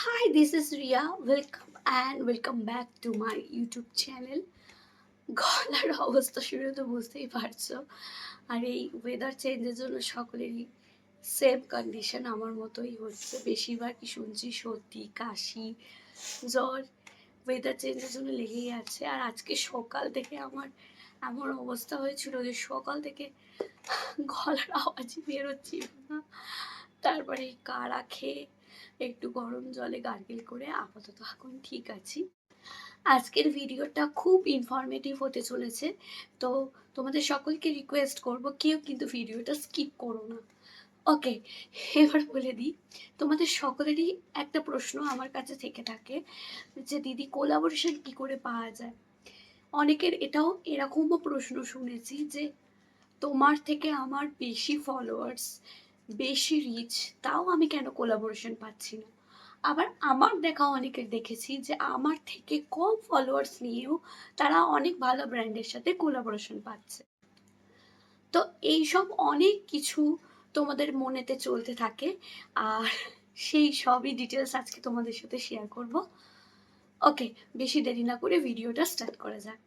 Hi, this is Ria. Welcome back to my YouTube channel. গলার অবস্থা শুনে তো বুঝতেই পারছো। আর এই ওয়েদার চেঞ্জের জন্য সকলেরই সেম কন্ডিশন আমার মতোই হচ্ছে। বেশিরভাগই শুনছি সর্দি, কাশি, জ্বর। ওয়েদার চেঞ্জের জন্য লেগেই আছে। আর আজকে সকাল থেকে আমার এমন অবস্থা হয়েছিল যে সকাল থেকে গলার আওয়াজই বেরোচ্ছিল না। তারপরে কাড়া খেয়ে একটু গরম জলে গার্গেল করে আপাতত এখন ঠিক আছি। আজকের ভিডিওটা খুব ইনফরমেটিভ হতে চলেছে, তো তোমাদের সকলকে রিকোয়েস্ট করব কেউ কিন্তু ভিডিওটা স্কিপ করো না। ওকে, এবার বলে দিই, তোমাদের সকলেরই একটা প্রশ্ন আমার কাছে থেকে থাকে যে দিদি কোলাবোরেশন কি করে পাওয়া যায়। অনেকের এটাও এরকমও প্রশ্ন শুনেছি যে তোমার থেকে আমার বেশি ফলোয়ার্স, বেশি রিচ, তাও আমি কেন কোলাবোরেশন পাচ্ছি না। আবার আমার দেখা অনেকের দেখেছি যে আমার থেকে কম ফলোয়ার্স নিয়েও তারা অনেক ভালো ব্র্যান্ডের সাথে কোলাবোরেশন পাচ্ছে। তো এইসব অনেক কিছু তোমাদের মনেতে চলতে থাকে, আর সেই সবই ডিটেলস আজকে তোমাদের সাথে শেয়ার করব। ওকে, বেশি দেরি না করে ভিডিওটা স্টার্ট করা যাক।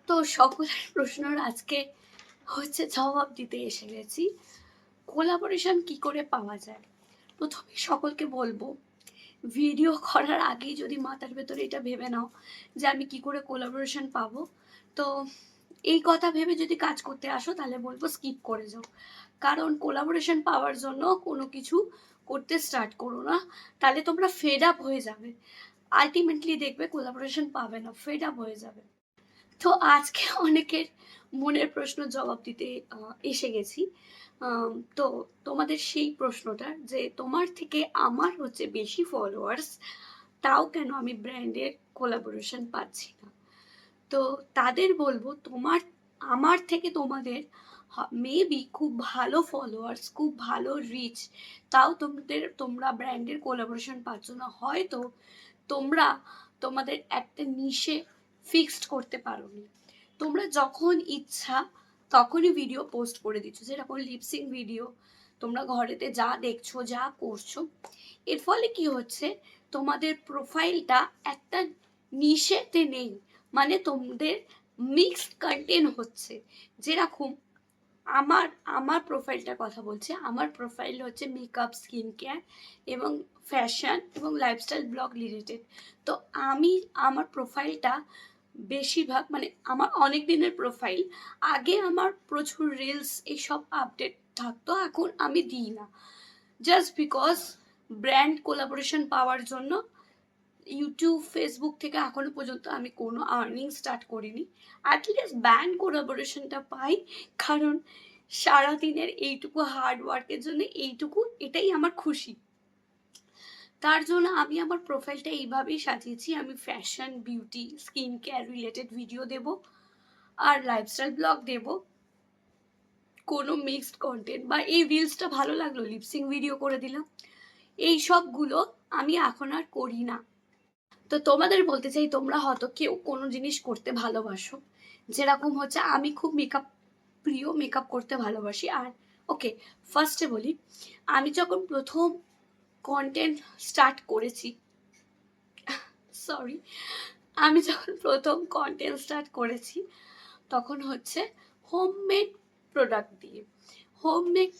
তো সকলের প্রশ্নের আজকে হচ্ছে জবাব দিতে এসে গেছি। কোলাবোরেশন কি করে পাওয়া যায়। প্রথমে সকলকে বলবো, ভিডিও করার আগেই যদি মাথার ভেতরে এটা ভেবে নাও যে আমি কি করে কোলাবোরেশন পাবো, তো এই কথা ভেবে যদি কাজ করতে আসো তাহলে বলবো স্কিপ করে যাও। কারণ কোলাবোরেশন পাওয়ার জন্য কোনো কিছু করতে স্টার্ট করো না, তাহলে তোমরা ফেড আপ হয়ে যাবে। আলটিমেটলি দেখবে কোলাবোরেশন পাবে না, ফেড আপ হয়ে যাবে। তো আজকে অনেকের মনের প্রশ্ন জবাব দিতে এসে গেছি। তো তোমাদের সেই প্রশ্নটা যে তোমার থেকে আমার হচ্ছে বেশি ফলোয়ার্স, তাও কেন আমি ব্র্যান্ডের কোলাবোরেশন পাচ্ছি না। তো তাদের বলবো, আমার থেকে তোমাদের মেবি খুব ভালো ফলোয়ার্স, খুব ভালো রিচ, তাও তোমরা ব্র্যান্ডের কোলাবোরেশন পাচ্ছ না। হয়তো তোমরা তোমাদের একটা নিশে ফিক্সড করতে পারোনি। তোমরা যখন ইচ্ছা তখনই ভিডিও পোস্ট করে দিচ্ছ, যেরকম লিপসিং ভিডিও। তোমরা ঘরেতে যা দেখছো, যা করছো, এর ফলে কি হচ্ছে, তোমাদের প্রোফাইলটা একটা নিশেতে নেই। মানে তোমাদের মিক্সড কন্টেন্ট হচ্ছে। যেরকম আমার আমার প্রোফাইলটার কথা বলছি, আমার প্রোফাইল হচ্ছে মেকআপ, স্কিন কেয়ার এবং ফ্যাশন এবং লাইফস্টাইল ব্লগ রিলেটেড। তো আমার প্রোফাইলটা বেশিরভাগ, মানে আমার অনেক দিনের প্রোফাইল। আগে আমার প্রচুর রিলস এইসব আপডেট থাকতো, এখন আমি দিই না। জাস্ট বিকজ ব্র্যান্ড কোলাবোরেশন পাওয়ার জন্য ইউটিউব, ফেসবুক থেকে এখনো পর্যন্ত আমি কোনো আর্নিং স্টার্ট করিনি। অ্যাটলিস্ট ব্র্যান্ড কোলাবোরেশনটা পাই, কারণ সারাদিনের এইটুকু হার্ড ওয়ার্কের জন্য এটাই আমার খুশি। তার জন্য আমি আমার প্রোফাইলটা এইভাবেই সাজিয়েছি। আমি fashion, beauty, skin care related video দেব, আর লাইফস্টাইল ব্লগ দেব। কোনো মিক্সড কন্টেন্ট বা এই রিলসটা ভালো লাগলো, লিপসিং ভিডিও করে দিলাম, এই সবগুলো আমি এখন আর করি না। তো তোমাদের বলতে চাই, তোমরা হয়তো কেউ কোনো জিনিস করতে ভালোবাসো, যেরকম হচ্ছে আমি খুব মেকআপ প্রিয়, মেকআপ করতে ভালোবাসি। আর ওকে, ফার্স্টে বলি, আমি যখন প্রথম কন্টেন্ট স্টার্ট করেছি, সরি, আমি যখন প্রথম কন্টেন্ট স্টার্ট করেছি তখন হচ্ছে হোমমেড প্রোডাক্ট দিয়ে, হোমমেড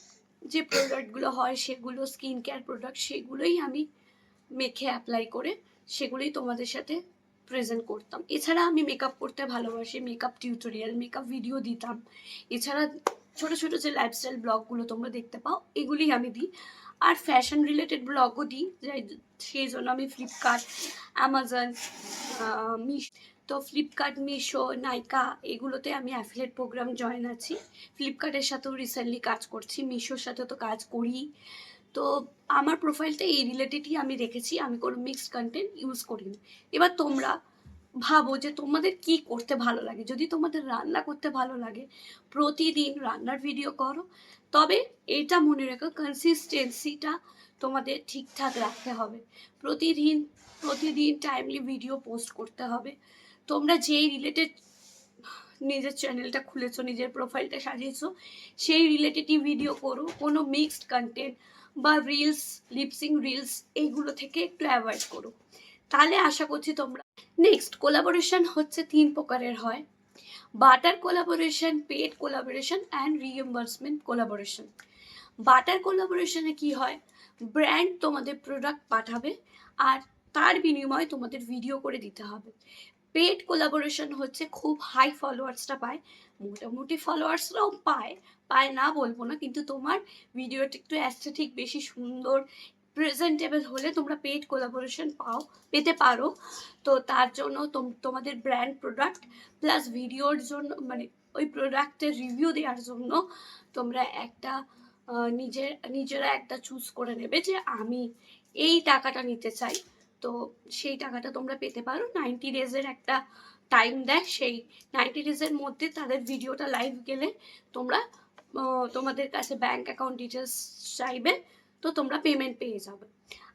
যে প্রোডাক্টগুলো হয় সেগুলো, স্কিন কেয়ার প্রোডাক্ট, সেগুলোই আমি মেখে অ্যাপ্লাই করে সেগুলোই তোমাদের সাথে প্রেজেন্ট করতাম। এছাড়া আমি মেকআপ করতে ভালোবাসি, মেকআপ টিউটোরিয়াল, মেকআপ ভিডিও দিতাম। এছাড়া ছোট ছোট যে লাইফস্টাইল ব্লগগুলো তোমরা দেখতে পাও, এগুলি আমি দিই। আর ফ্যাশন রিলেটেড ব্লগও দিই, সেই জন্য আমি ফ্লিপকার্ট, অ্যামাজন, মিশো, তো ফ্লিপকার্ট, মিশো, নাইকা, এগুলোতে আমি অ্যাফিলিয়েট প্রোগ্রাম জয়েন আছি। ফ্লিপকার্টের সাথেও রিসেন্টলি কাজ করছি, মিশোর সাথে তো কাজ করি। তো আমার প্রোফাইলটা এই রিলেটেডই আমি রেখেছি, আমি কোনো মিক্সড কন্টেন্ট ইউজ করিনি। এবার তোমরা ভাবো যে তোমাদের কি করতে ভালো লাগে। যদি তোমাদের রান্না করতে ভালো লাগে, প্রতিদিন রান্নার ভিডিও করো। তবে এটা মনে রেখো, কনসিস্টেন্সিটা তোমাদের ঠিকঠাক রাখতে হবে। প্রতিদিন প্রতিদিন টাইমলি ভিডিও পোস্ট করতে হবে। তোমরা যেই রিলেটেড নিজের চ্যানেলটা খুলেছো, নিজের প্রোফাইলটা সাজিয়েছো, সেই রিলেটেডই ভিডিও করো। কোনো মিক্সড কন্টেন্ট বা রিলস, লিপসিং রিলস এইগুলো থেকে একটু অ্যাভয়েড করো, তাহলে আশা করছি তোমরা। নেক্সট কোলাবোরেশন হচ্ছে 3 প্রকারের হয়: barter collaboration, paid collaboration and reimbursement collaboration. Barter কোলাবোরেশনে কি হয়, ব্র্যান্ড তোমাদের প্রোডাক্ট পাঠাবে আর তার বিনিময়ে তোমাদের ভিডিও করে দিতে হবে। পেড কোলাবোরেশন হচ্ছে খুব হাই ফলোয়ার্সটা পায়, মোটামুটি ফলোয়ার্সরাও পায়, পায় না বলবো না, কিন্তু তোমার ভিডিওটা একটু অ্যাস্থেটিক বেশি সুন্দর প্রেজেন্টেবল হলে তোমরা পেড কোলাবোরেশন পেতে পারো। তো তার জন্য তোমাদের ব্র্যান্ড প্রোডাক্ট প্লাস ভিডিওর জন্য, মানে ওই প্রোডাক্টের রিভিউ দেওয়ার জন্য তোমরা একটা নিজেরা একটা চুজ করে নেবে যে আমি এই টাকাটা নিতে চাই। তো সেই টাকাটা তোমরা পেতে পারো। 90 ডেজের একটা টাইম দেয়, সেই 90 ডেজের মধ্যে তাদের ভিডিওটা লাইভ গেলে তোমরা তোমাদের কাছে ব্যাংক অ্যাকাউন্ট ডিটেলস চাইবে, তো তোমরা পেমেন্ট পেয়ে যাবে।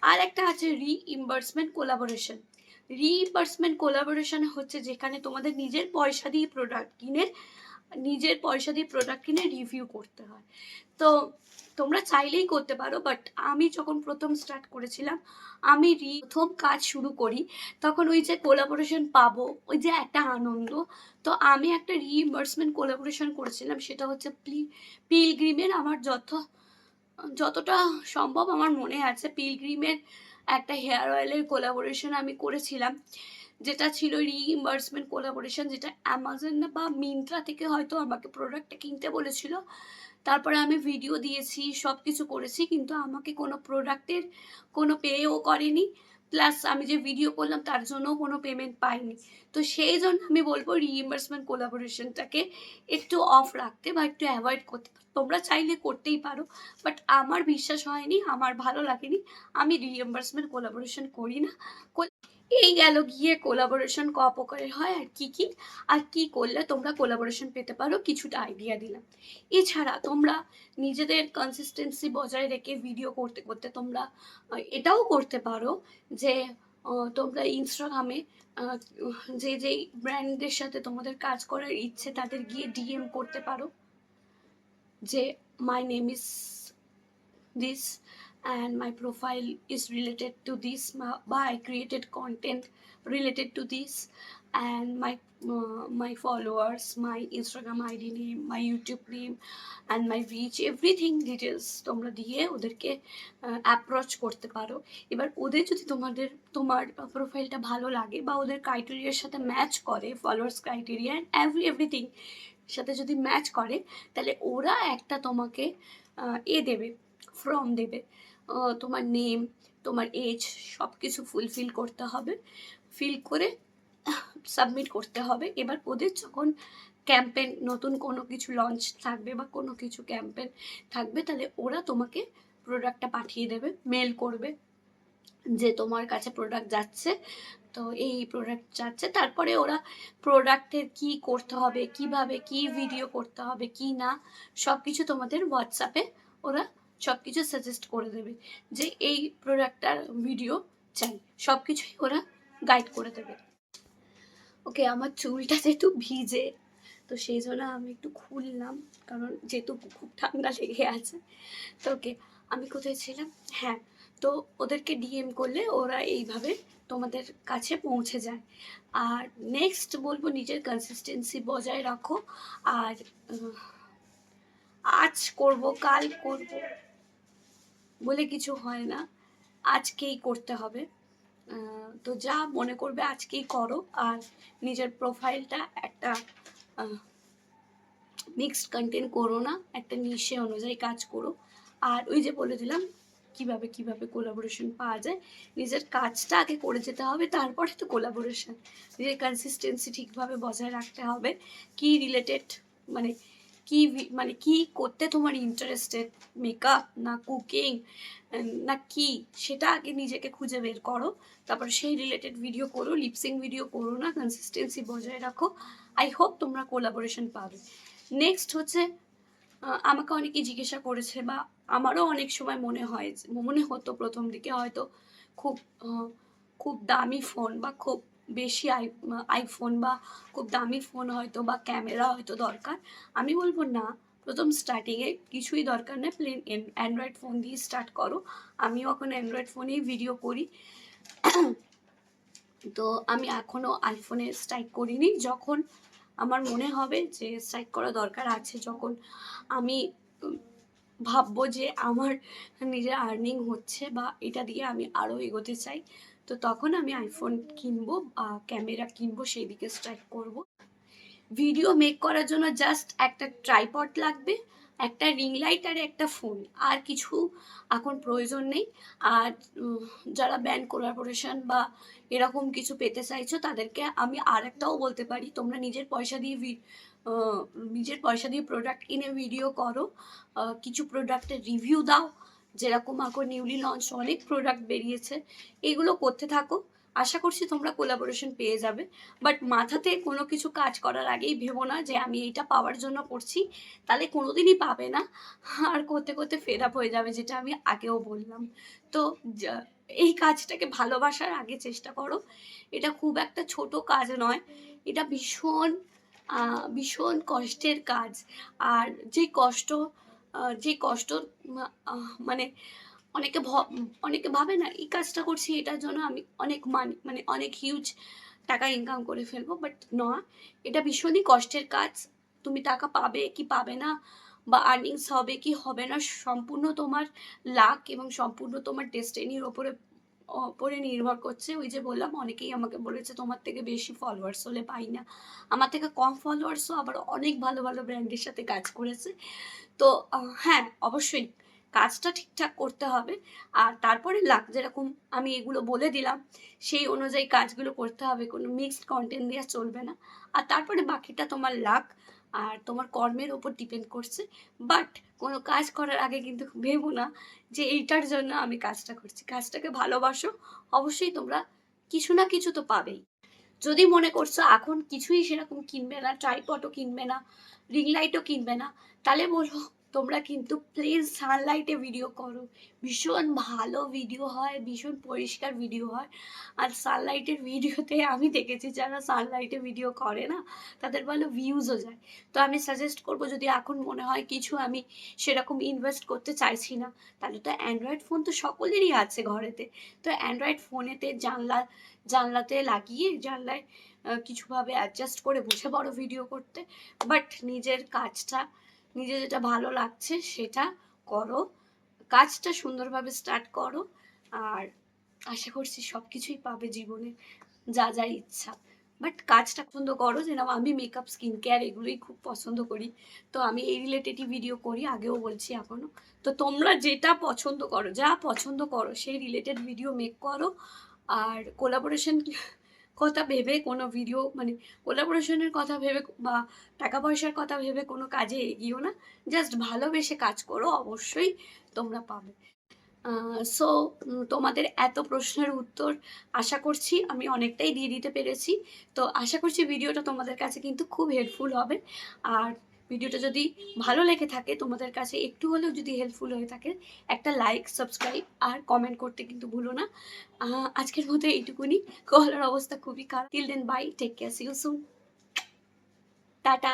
আর একটা আছে রিইম্বার্সমেন্ট কোলাবোরেশন। রিইম্বার্সমেন্ট কোলাবোরেশন হচ্ছে যেখানে তোমাদের নিজের পয়সা দিয়ে প্রোডাক্ট কিনে রিভিউ করতে হয়। তো তোমরা চাইলেই করতে পারো, বাট আমি যখন প্রথম স্টার্ট করেছিলাম, আমি প্রথম কাজ শুরু করি, তখন ওই যে কোলাবোরেশন পাবো, ওই যে একটা আনন্দ। তো আমি একটা রিইম্বার্সমেন্ট কোলাবোরেশন করেছিলাম, সেটা হচ্ছে পিলগ্রিমের। আমার যতটা সম্ভব আমার মনে আছে, পিলগ্রিমের একটা হেয়ার অয়েলের কোলাবোরেশন আমি করেছিলাম, যেটা ছিল রিইম্বার্সমেন্ট কোলাবোরেশন, যেটা অ্যামাজন বা মিন্ত্রা থেকে হয়তো আমাকে প্রোডাক্টটা কিনতে বলেছিল। তারপরে আমি ভিডিও দিয়েছি, সব কিছু করেছি, কিন্তু আমাকে কোনো প্রোডাক্টের কোনো পেও করেনি, প্লাস আমি যে ভিডিও করলাম তার জন্যও কোনো পেমেন্ট পাইনি। তো সেই জন্য আমি বলবো রিইম্বার্সমেন্ট কোলাবোরেশনটাকে একটু অফ রাখতে বা একটু অ্যাভয়েড করতে। তোমরা চাইলে করতেই পারো, বাট আমার বিশ্বাস হয়নি, আমার ভালো লাগেনি, আমি রিইম্বার্সমেন্ট কোলাবোরেশন করি না। এই গেল গিয়ে কোলাবোরেশন ক প্রকারের হয় আর কি করলে তোমরা কোলাবোরেশন পেতে পারো, কিছুটা আইডিয়া দিলাম। এছাড়া তোমরা নিজেদের কনসিস্টেন্সি বজায় রেখে ভিডিও করতে করতে তোমরা এটাও করতে পারো যে তোমরা ইনস্টাগ্রামে যে যেই ব্র্যান্ডের সাথে তোমাদের কাজ করার ইচ্ছে তাদের গিয়ে ডিএম করতে পারো যে my name is this and my profile is related to this, I created content related to this, and my followers, my Instagram ID name, my YouTube name and my reach, everything details তোমরা দিয়ে ওদেরকে approach করতে পারো। এবার ওদের যদি তোমার প্রোফাইলটা ভালো লাগে বা ওদের ক্রাইটেরিয়ার সাথে ম্যাচ করে, ফলোয়ার্স ক্রাইটেরিয়া অ্যান্ড এভরিথিং সাথে যদি ম্যাচ করে, তাহলে ওরা একটা তোমাকে দেবে, ফর্ম দেবে। তোমার নেম, তোমার এজ সব কিছু ফুলফিল করতে হবে, ফিল করে সাবমিট করতে হবে। এবার ওদের যখন ক্যাম্পেন, নতুন কোনো কিছু লঞ্চ থাকবে বা কোনো কিছু ক্যাম্পেন থাকবে, তাহলে ওরা তোমাকে প্রোডাক্টটা পাঠিয়ে দেবে, মেল করবে যে তোমার কাছে প্রোডাক্ট যাচ্ছে, তো এই প্রোডাক্ট যাচ্ছে। তারপরে ওরা প্রোডাক্টের কি করতে হবে, কিভাবে কি ভিডিও করতে হবে কি না, সব কিছু তোমাদের হোয়াটসঅ্যাপে ওরা সব কিছু সাজেস্ট করে দেবে যে এই প্রোডাক্টটার ভিডিও চাই, সব কিছুই ওরা গাইড করে দেবে। ওকে, আমার চুলটা যেহেতু ভিজে, তো সেই জন্য আমি একটু খুললাম, কারণ যেহেতু খুব ঠান্ডা লেগে আছে। তো ওকে, আমি কোথায় ছিলাম? হ্যাঁ, তো ওদেরকে ডিএম করলে ওরা এইভাবে তোমাদের কাছে পৌঁছে যায়। আর নেক্সট বলবো, নিজের কনসিস্টেন্সি বজায় রাখো। আর আজ করব কাল করব বলে কিছু হয় না, আজকেই করতে হবে। তো যা মনে করবে আজকেই করো, আর নিজের প্রোফাইলটা একটা মিক্সড কন্টেন্ট করো না, একটা নিশে অনুযায়ী কাজ করো। আর ওই যে বলে দিলাম কিভাবে কোলাবোরেশন পাওয়া যায়, নিজের কাজটা আগে করে যেতে হবে, তারপরে তো কোলাবোরেশন। নিজের কনসিস্টেন্সি ঠিকভাবে বজায় রাখতে হবে, কি রিলেটেড, মানে কি করতে তোমার ইন্টারেস্টেড, মেকআপ না কুকিং না কি, সেটা আগে নিজেকে খুঁজে বের করো, তারপর সেই রিলেটেড ভিডিও করো। লিপসিং ভিডিও করো না, কনসিস্টেন্সি বজায় রাখো। আই হোপ তোমরা কোলাবোরেশন পাবে। নেক্সট হচ্ছে, আমাকে অনেকে জিজ্ঞাসা করেছে বা আমারও অনেক সময় মনে হতো প্রথম দিকে হয়তো খুব দামি ফোন বা খুব বেশি আইফোন বা খুব দামি ফোন হয়তো বা ক্যামেরা হয়তো দরকার, আমি বলবো না, প্রথম স্টার্টিংয়ে কিছুই দরকার নেই, প্লেন অ্যান্ড্রয়েড ফোন দিয়ে স্টার্ট করো। আমিও এখন অ্যান্ড্রয়েড ফোনেই ভিডিও করি। তো আমি এখনও আইফোনে স্ট্রাইক করিনি। যখন আমার মনে হবে যে স্ট্রাইক করা দরকার আছে, যখন আমি ভাববো যে আমার নিজের আর্নিং হচ্ছে বা এটা দিয়ে আমি আরও এগোতে চাই, তো তখন আমি আইফোন কিনবো, ক্যামেরা কিনবো, সেই দিকে স্ট্রাইক করব। ভিডিও মেক করার জন্য জাস্ট একটা ট্রাইপড লাগবে, একটা রিং লাইট আর একটা ফোন, আর কিছু এখন প্রয়োজন নেই। আর যারা ব্যান্ড কোলাবোরেশন বা এরকম কিছু পেতে চাইছো তাদেরকে আমি আর একটাও বলতে পারি, তোমরা নিজের পয়সা দিয়ে প্রোডাক্ট কিনে ভিডিও করো, কিছু প্রোডাক্টের রিভিউ দাও, যেরকম এখন নিউলি লঞ্চ অনেক প্রোডাক্ট বেরিয়েছে, এগুলো করতে থাকো। আশা করছি তোমরা কোলাবোরেশন পেয়ে যাবে। বাট মাথাতে কোনো কিছু কাজ করার আগেই ভেবো না যে আমি এইটা পাওয়ার জন্য করছি, তাহলে কোনোদিনই পাবে না, আর করতে করতে ফেড আপ হয়ে যাবে, যেটা আমি আগেও বললাম। তো এই কাজটাকে ভালোবাসার আগে চেষ্টা করো। এটা খুব একটা ছোট কাজ নয়, এটা ভীষণ ভীষণ কষ্টের কাজ। আর যে কষ্ট মানে অনেকে অনেকে ভাবে না এই কাজটা করছি এটার জন্য আমি অনেক মানে অনেক হিউজ টাকা ইনকাম করে ফেলবো, বাট না, এটা ভীষণই কষ্টের কাজ। তুমি টাকা পাবে কি পাবে না, বা আর্নিংস হবে কি হবে না, সম্পূর্ণ তোমার লাক এবং সম্পূর্ণ তোমার ডেস্টিনির ওপরে নির্ভর করছে। ওই যে বললাম, অনেকেই আমাকে বলেছে তোমার থেকে বেশি ফলোয়ার্স হলে পাই না, আমার থেকে কম ফলোয়ার্সও আবার অনেক ভালো ভালো ব্র্যান্ডের সাথে কাজ করেছে। তো হ্যাঁ, অবশ্যই কাজটা ঠিকঠাক করতে হবে, আর তারপরে লাক, যেরকম আমি এগুলো বলে দিলাম সেই অনুযায়ী কাজগুলো করতে হবে, কোনো মিক্সড কন্টেন্ট দেওয়া চলবে না। আর তারপরে বাকিটা তোমার লাক আর তোমার কর্মের ওপর ডিপেন্ড করছে। বাট কোনো কাজ করার আগে কিন্তু ভেবো না যে এইটার জন্য আমি কাজটা করছি, কাজটাকে ভালোবাসো, অবশ্যই তোমরা কিছু না কিছু তো পাবেই। যদি মনে করছো এখন কিছুই সেরকম কিনবে না, ট্রাইপডও কিনবে না, রিং লাইটও কিনবে না, তাহলে বলবো তোমরা কিন্তু প্লিজ সানলাইটে ভিডিও করো। ভীষণ ভালো ভিডিও হয়, ভীষণ পরিষ্কার ভিডিও হয়। আর সানলাইটের ভিডিওতে আমি দেখেছি যারা সানলাইটে ভিডিও করে না, তাদের ভালো ভিউজও যায়। তো আমি সাজেস্ট করবো, যদি এখন মনে হয় কিছু আমি সেরকম ইনভেস্ট করতে চাইছি না, তাহলে তো অ্যান্ড্রয়েড ফোন তো সকলেরই আছে ঘরেতে। তো অ্যান্ড্রয়েড ফোনেতে জানলাতে লাগিয়ে জানলায় কিছুভাবে অ্যাডজাস্ট করে বসে পড়ো ভিডিও করতে। বাট নিজের কাজটা, নিজে যেটা ভালো লাগছে সেটা করো, কাজটা সুন্দরভাবে স্টার্ট করো। আর আশা করছি সব কিছুই পাবে জীবনে, যা যা ইচ্ছা। বাট কাজটা পছন্দ করো, যেরকম আমি মেকআপ, স্কিন কেয়ার এগুলোই খুব পছন্দ করি। তো আমি এই রিলেটেডই ভিডিও করি, আগেও বলছি এখনও। তো তোমরা যেটা পছন্দ করো, যা পছন্দ করো সেই রিলেটেড ভিডিও মেক করো। আর কোলাবোরেশন কথা ভেবে কোনো ভিডিও, মানে কোলাবোরেশনের কথা ভেবে বা টাকা পয়সার কথা ভেবে কোনো কাজে এগিয়েও না, জাস্ট ভালোবেসে কাজ করো, অবশ্যই তোমরা পাবে। সো তোমাদের এত প্রশ্নের উত্তর আশা করছি আমি অনেকটাই দিয়ে দিতে পেরেছি। তো আশা করছি ভিডিওটা তোমাদের কাছে কিন্তু খুব হেল্পফুল হবে। আর ভিডিওটা যদি ভালো লেগে থাকে, তোমাদের কাছে একটু হলেও যদি হেল্পফুল হয়ে থাকে, একটা লাইক, সাবস্ক্রাইব আর কমেন্ট করতে কিন্তু ভুলো না। আজকের মতো এইটুকুনি, গলার অবস্থা খুবই খারাপ। Till then bye, take care, see you soon, tata.